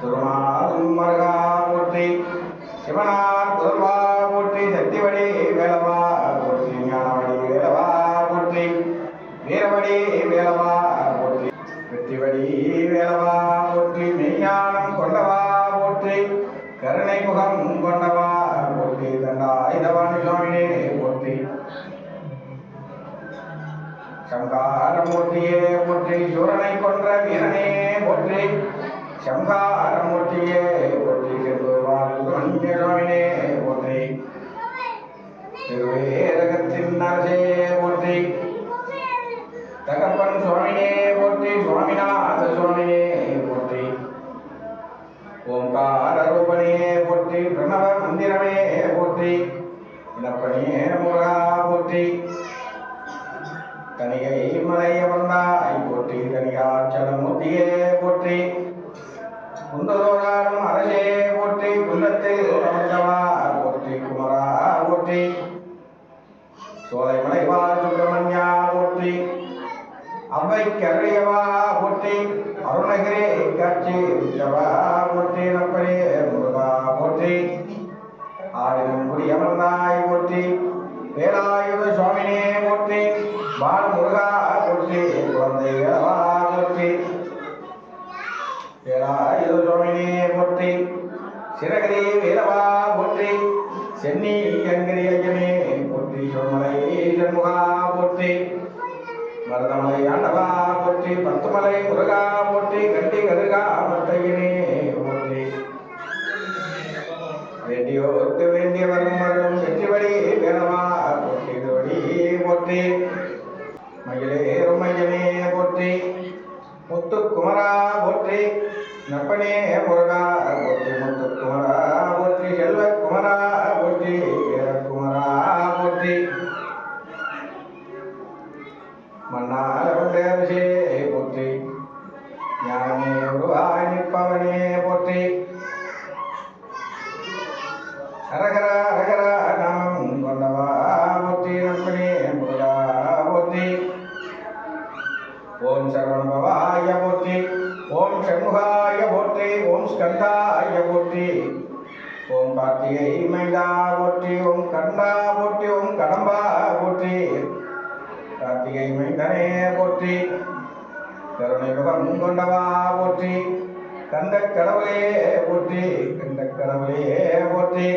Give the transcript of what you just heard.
திருமாலும் மருகா போற்றி, சிவனார் புதல்வா போற்றி, சக்திவடி வேலவா போற்றி, ஞானவடி வேலவா போற்றி, வீரவடி வேலவா போற்றி, வெற்றிவடி வேலவா போற்றி, மெய்ஞானம் கொண்டவா போற்றி, கருணை முகம் கொண்டவா போற்றி, தண்டாயுதபாணி சுவாமியே போற்றி, சங்காரமூர்த்தியே போற்றி, சூரனை கொன்ற வீரனே போற்றி, சங்காரமூர்த்தியே போற்றி, செல்வவாழ்மணிய சுவாமியே போற்றி, திருவேரகத்தின் அரசே போற்றி, தகப்பன் சுவாமியே போற்றி, சுவாமிநாத சுவாமியே போற்றி, ஓங்கார ரூபனே போற்றி, பிரணவ மந்திரமே போற்றி, இனப்பனே முருகா போற்றி, கனிகை மலை அமர்ந்தாய் போற்றி, கனிகாச்சலமூர்த்தியே போற்றி, குந்ததோராடும் அரசே போற்றி, குந்தத்தில் அமர்ந்தவா போற்றி, குமரா போற்றி, சோலைமலைவாழ் சுப்பிரமணியா போற்றி, அவ்வைக்கு அருளியவா போற்றி, அருணகிரி காட்சி உச்சவா போற்றி, நப்பனே முருகா போற்றி, ஆயிரம் குடி அமர்ந்தாய் போற்றி, வேலாயுத சுவாமினே போற்றி, பால முருகா போற்றி, குழந்தை வேலவா போற்றி, வேலாயுத சுவாமினே போற்றி, சிறகிரி வேலவா போற்றி, சென்னி கண்கிரி ஐயனே போற்றி, சொன்மலை சண்முகா போற்றி, மருதமலை ஆண்டவா போற்றி, பத்துமலை முருகா போற்றி, கண்டி கருகா மத்தையனே போற்றி, வேண்டியோருக்கு வேண்டிய வரும் வரும் வெற்றிவடி வேலவா போற்றி, திருவடி போற்றி, மயிலேறும் மையனே போற்றி, முத்துக்குமரா போற்றி, நப்பனே முருகா போற்றி, முத்துக்குமரா போற்றி, செல்வக்குமரா போற்றி, வீரக்குமரா போற்றி, மன்னால வந்தரசே போற்றி, ஞானமே உருவாய் நிற்பவனே போற்றி, ஹரஹர ஹரஹர நாமம் கொண்டவா போற்றி, நப்பனே முருகா போற்றி, ஓம் சரவணபவாய போற்றி, ஓம் சண்முகாய போற்றி, ஓம் ஸ்கந்தாய போற்றி, ஓம் கார்த்திகை மைந்தா போற்றி, ஓம் கண்டா போற்றி, ஓம் கடம்பா போற்றி, கார்த்திகை மைந்தனே போற்றி, கருணை முகம் கொண்டவா போற்றி, கந்த கடவுளே போற்றி, கந்த கடவுளே போற்றி,